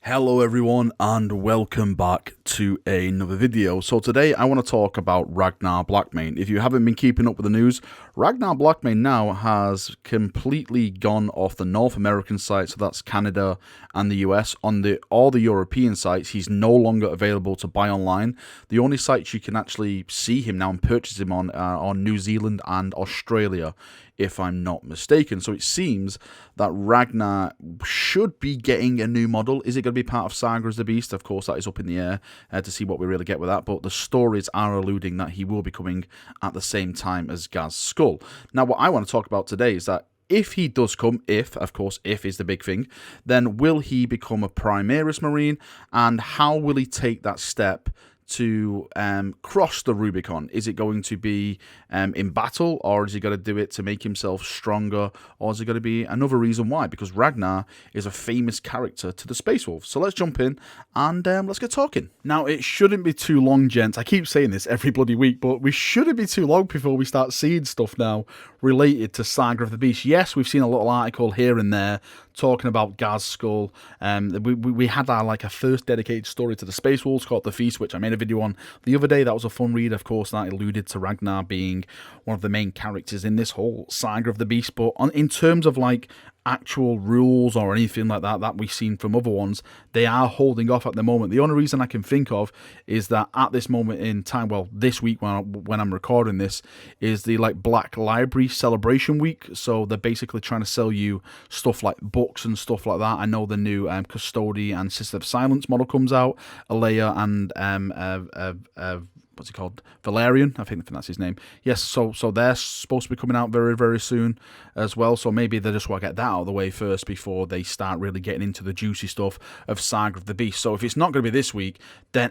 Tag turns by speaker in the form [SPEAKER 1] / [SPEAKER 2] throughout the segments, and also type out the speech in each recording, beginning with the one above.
[SPEAKER 1] Hello everyone and welcome back to another video. So today I want to talk about Ragnar Blackmane. If you haven't been keeping up with the news, Ragnar Blackmane now has completely gone off the North American site, so that's Canada and the US. On all the European sites, he's no longer available to buy online. The only sites you can actually see him now and purchase him on are on New Zealand and Australia, if I'm not mistaken. So it seems that Ragnar should be getting a new model. Is it going to be part of Saga as the Beast? Of course, that is up in the air to see what we really get with that. But the stories are alluding that he will be coming at the same time as Gaz Skull. Now, what I want to talk about today is that if he does come, if is the big thing, then will he become a Primaris Marine? And how will he take that step to cross the Rubicon? Is it going to be in battle, or is he going to do it to make himself stronger, or is it going to be another reason why? Because Ragnar is a famous character to the Space Wolves. So let's jump in and let's get talking. Now, it shouldn't be too long, gents. I keep saying this every bloody week, but we shouldn't be too long before we start seeing stuff now related to Saga of the Beast. Yes, we've seen a little article here and there talking about Gaz Skull. We had our first dedicated story to the Space Wolves called The Feast, which I made a video on the other day. That was a fun read. Of course, that alluded to Ragnar being one of the main characters in this whole Saga of the Beast. But in terms of actual rules or anything like that we've seen from other ones, they are holding off at the moment. The only reason I can think of is that at this moment in time, well, this week when I'm recording this, is the Black Library Celebration Week. So they're basically trying to sell you stuff like books and stuff like that. I know the new Custody and Sister of Silence model comes out, Alea and what's he called? Valerian, I think that's his name. Yes, so they're supposed to be coming out very, very soon as well. So maybe they just want to get that out of the way first before they start really getting into the juicy stuff of Saga of the Beast. So if it's not going to be this week, then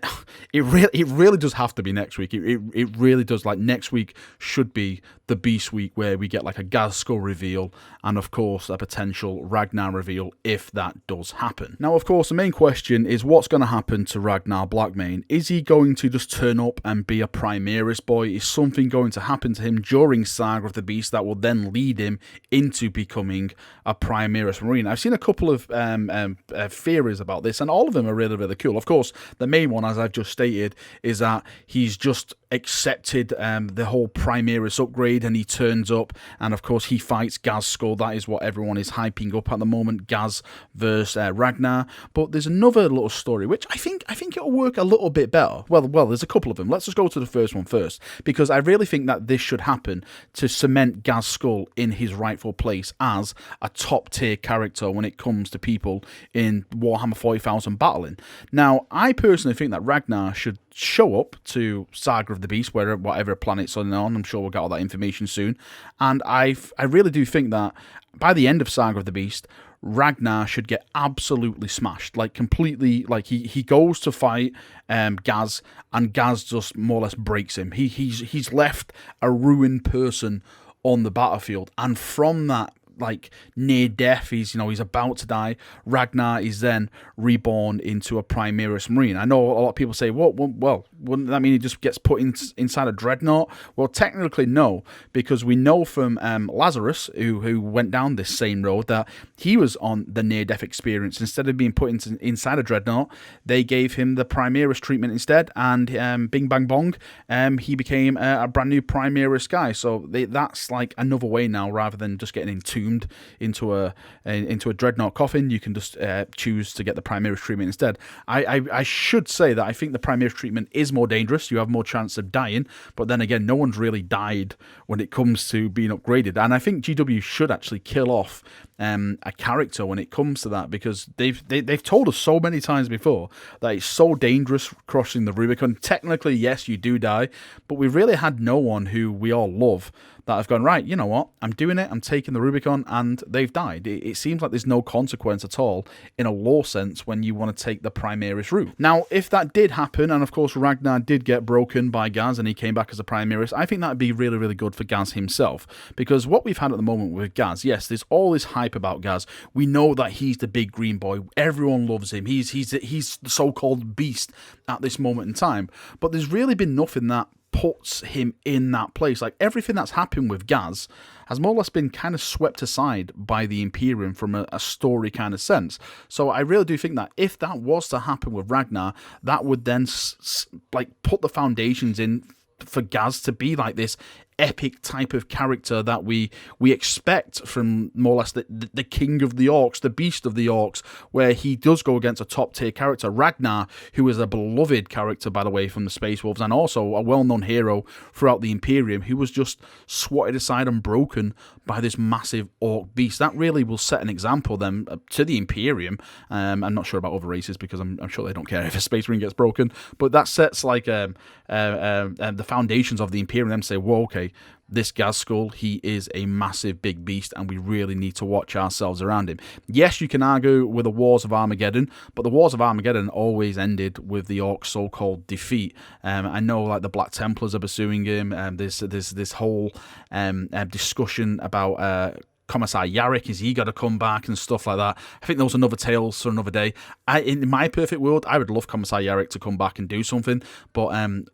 [SPEAKER 1] it really does have to be next week. It really does. Next week should be the Beast week, where we get a Gaz Skull reveal and of course a potential Ragnar reveal if that does happen. Now, of course, the main question is what's going to happen to Ragnar Blackmane. Is he going to just turn up and be a Primaris boy? Is something going to happen to him during Saga of the Beast that will then lead him into becoming a Primaris Marine? I've seen a couple of theories about this, and all of them are really, really cool. Of course, the main one, as I've just stated, is that he's just accepted the whole Primaris upgrade and he turns up and of course he fights Gaz Skull. That is what everyone is hyping up at the moment, Gaz versus Ragnar. But there's another little story which I think it'll work a little bit better. Well, there's a couple of them. Let's just go to the first one first, because I really think that this should happen to cement Gaz Skull in his rightful place as a top tier character when it comes to people in Warhammer 40,000 battling. Now, I personally think that Ragnar should show up to Saga of the Beast, whatever planet's on. I'm sure we'll get all that information soon. And I really do think that by the end of Saga of the Beast, Ragnar should get absolutely smashed, completely. He goes to fight Gaz, and Gaz just more or less breaks him. He's left a ruined person on the battlefield, and from that near death, he's about to die, Ragnar is then reborn into a Primaris Marine. I know a lot of people say, well, wouldn't that mean he just gets put inside a dreadnought? Well, technically no, because we know from Lazarus, who went down this same road, that he was on the near-death experience. Instead of being put inside a dreadnought, they gave him the Primaris treatment instead, and bing bang bong, he became a brand new Primaris guy. So that's another way now, rather than just getting entombed into a dreadnought coffin, you can just choose to get the Primaris treatment instead. I should say that I think the Primaris treatment is more dangerous. You have more chance of dying, but then again, no one's really died when it comes to being upgraded. And I think GW should actually kill off a character when it comes to that, because they've told us so many times before that it's so dangerous crossing the Rubicon. Technically, yes, you do die, but we really had no one who we all love that have gone, right, you know what, I'm doing it, I'm taking the Rubicon, and they've died. It seems like there's no consequence at all in a lore sense when you want to take the Primaris route. Now, if that did happen, and of course Ragnar did get broken by Gaz and he came back as a Primaris, I think that would be really, really good for Gaz himself, because what we've had at the moment with Gaz, yes, there's all this hype about Gaz. We know that he's the big green boy. Everyone loves him. He's the so-called beast at this moment in time, but there's really been nothing that puts him in that place. Everything that's happened with Gaz has more or less been kind of swept aside by the Imperium from a story kind of sense. So I really do think that if that was to happen with Ragnar, that would then like put the foundations in for Gaz to be like this epic type of character that we expect from more or less the king of the orcs, the beast of the orcs, where he does go against a top tier character, Ragnar, who is a beloved character, by the way, from the Space Wolves, and also a well-known hero throughout the Imperium, who was just swatted aside and broken by this massive orc beast. That really will set an example then to the Imperium. I'm not sure about other races, because I'm sure they don't care if a Space Marine gets broken, but that sets like the foundations of the Imperium. Them say, whoa, okay, this Gazskul, he is a massive big beast, and we really need to watch ourselves around him. Yes, you can argue with the Wars of Armageddon, but the Wars of Armageddon always ended with the Orcs' so-called defeat. I know, like, the Black Templars are pursuing him. There's this whole discussion about Commissar Yarrick, is he got to come back and stuff like that. I think those are another tales for another day. In my perfect world, I would love Commissar Yarrick to come back and do something, but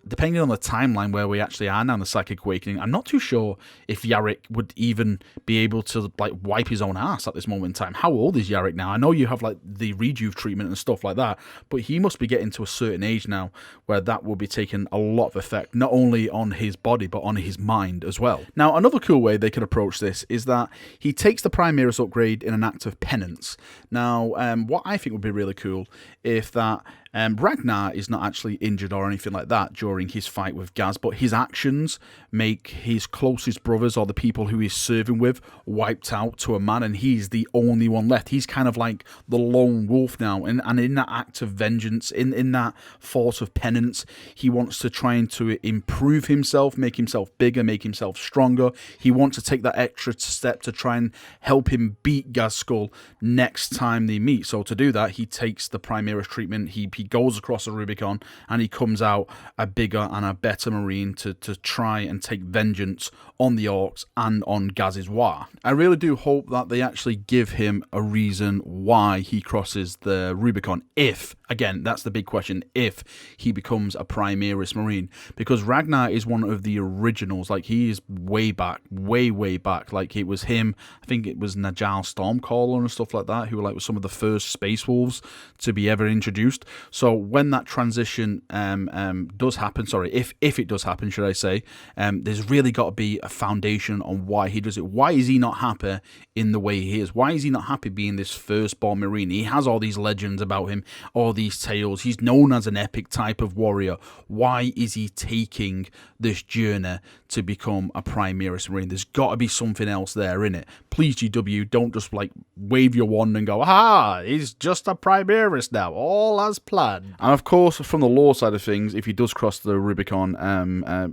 [SPEAKER 1] depending on the timeline where we actually are now in the Psychic Awakening, I'm not too sure if Yarrick would even be able to like wipe his own ass at this moment in time. How old is Yarrick now? I know you have like the rejuve treatment and stuff like that, but he must be getting to a certain age now where that will be taking a lot of effect, not only on his body, but on his mind as well. Now, another cool way they could approach this is that he takes the Primaris upgrade in an act of penance. Now, what I think would be really cool if that Ragnar is not actually injured or anything like that during his fight with Gaz, but his actions make his closest brothers or the people who he's serving with wiped out to a man, and he's the only one left. He's kind of like the lone wolf now, and in that act of vengeance, in that force of penance, he wants to try and to improve himself, make himself bigger, make himself stronger. He wants to take that extra step to try and help him beat Gazskul next time they meet. So to do that, he takes the Primaris treatment, he goes across the Rubicon, and he comes out a bigger and a better Marine to try and take vengeance on the Orcs and on Gaz's War. I really do hope that they actually give him a reason why he crosses the Rubicon, if, again, that's the big question, if he becomes a Primaris Marine, because Ragnar is one of the originals. Like, he is way back, way back. Like, it was him, I think it was Najal Stormcaller and stuff like that, who were like some of the first Space Wolves to be ever introduced. So when that transition does happen, sorry, if it does happen, should I say, there's really got to be a foundation on why he does it. Why is he not happy in the way he is? Why is he not happy being this firstborn Marine? He has all these legends about him, all these tales. He's known as an epic type of warrior. Why is he taking this journey to become a Primaris Marine? There's got to be something else there in it. Please, GW, don't just like wave your wand and go, "Ah, he's just a Primaris now, all as planned." And of course, from the lore side of things, if he does cross the Rubicon,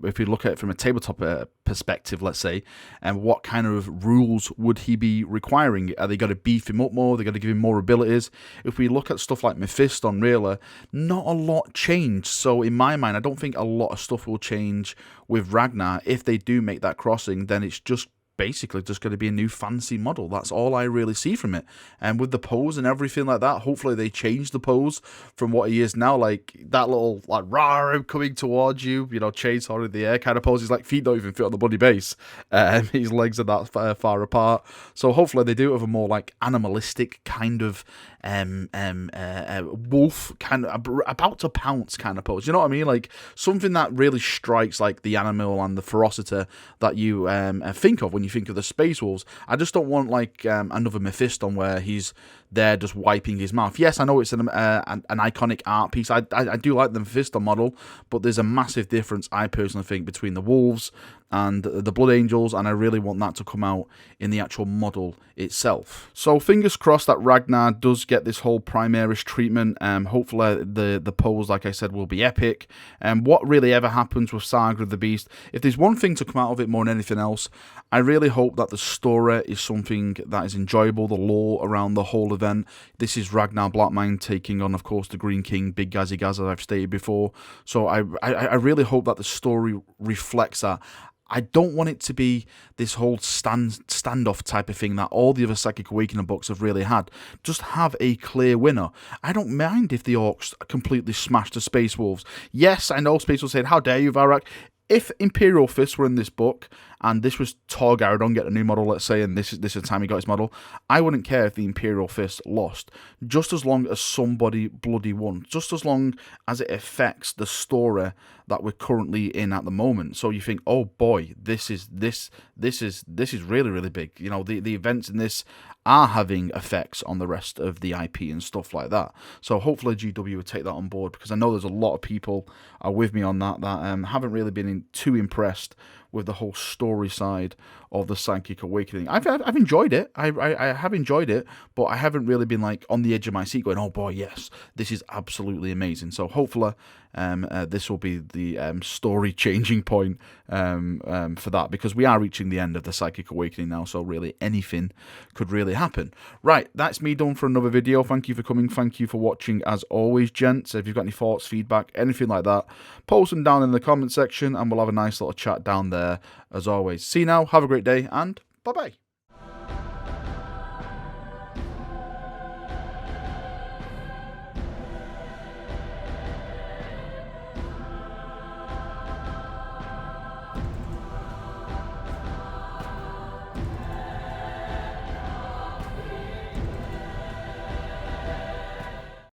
[SPEAKER 1] if you look at it from a tabletop perspective, let's say, and what kind of rules would he be requiring? Are they going to beef him up more? Are they going to give him more abilities? If we look at stuff like Mephisto on Rayla, not a lot changed. So in my mind, I don't think a lot of stuff will change with Ragnar. If they do make that crossing, then it's just basically just going to be a new fancy model. That's all I really see from it. And with the pose and everything like that, hopefully they change the pose from what he is now, like that little like rah coming towards you, you know, chainsaw in the air kind of pose. His like feet don't even fit on the bloody base. His legs are that far apart. So hopefully they do it with a more like animalistic kind of wolf kind of about to pounce kind of pose. You know what I mean? Like something that really strikes like the animal and the ferocity that you think of when you think of the Space Wolves. I just don't want like another Mephisto where he's there just wiping his mouth. Yes, I know it's an iconic art piece. I do like the Mephisto model, but there's a massive difference, I personally think, between the Wolves and the Blood Angels, and I really want that to come out in the actual model itself. So fingers crossed that Ragnar does get this whole Primaris treatment. Hopefully the pose, like I said, will be epic. And what really ever happens with Saga of the Beast, if there's one thing to come out of it more than anything else, I really hope that the story is something that is enjoyable, the lore around the whole event. This is Ragnar Blackmane taking on, of course, the Green King, Big Gazzy Gaz, as I've stated before. So I really hope that the story reflects that. I don't want it to be this whole standoff type of thing that all the other Psychic Awakening books have really had. Just have a clear winner. I don't mind if the Orcs completely smash the Space Wolves. Yes, I know Space Wolves saying, "How dare you, Varak?" if Imperial Fists were in this book, and this was Tor Garadon getting a new model, let's say, and this is the time he got his model, I wouldn't care if the Imperial Fist lost, just as long as somebody bloody won, just as long as it affects the story that we're currently in at the moment. So you think, oh boy, this is really, really big. You know, the events in this are having effects on the rest of the IP and stuff like that. So hopefully GW would take that on board, because I know there's a lot of people are with me on that haven't really been too impressed with the whole story side of the Psychic Awakening. I've enjoyed it. I have enjoyed it, but I haven't really been like on the edge of my seat going, oh boy, yes, this is absolutely amazing. So hopefully this will be the story changing point for that, because we are reaching the end of the Psychic Awakening now, so really anything could really happen. Right, that's me done for another video. Thank you for coming. Thank you for watching as always, gents. If you've got any thoughts, feedback, anything like that, post them down in the comment section and we'll have a nice little chat down there as always. See you now, have a great day, and bye-bye.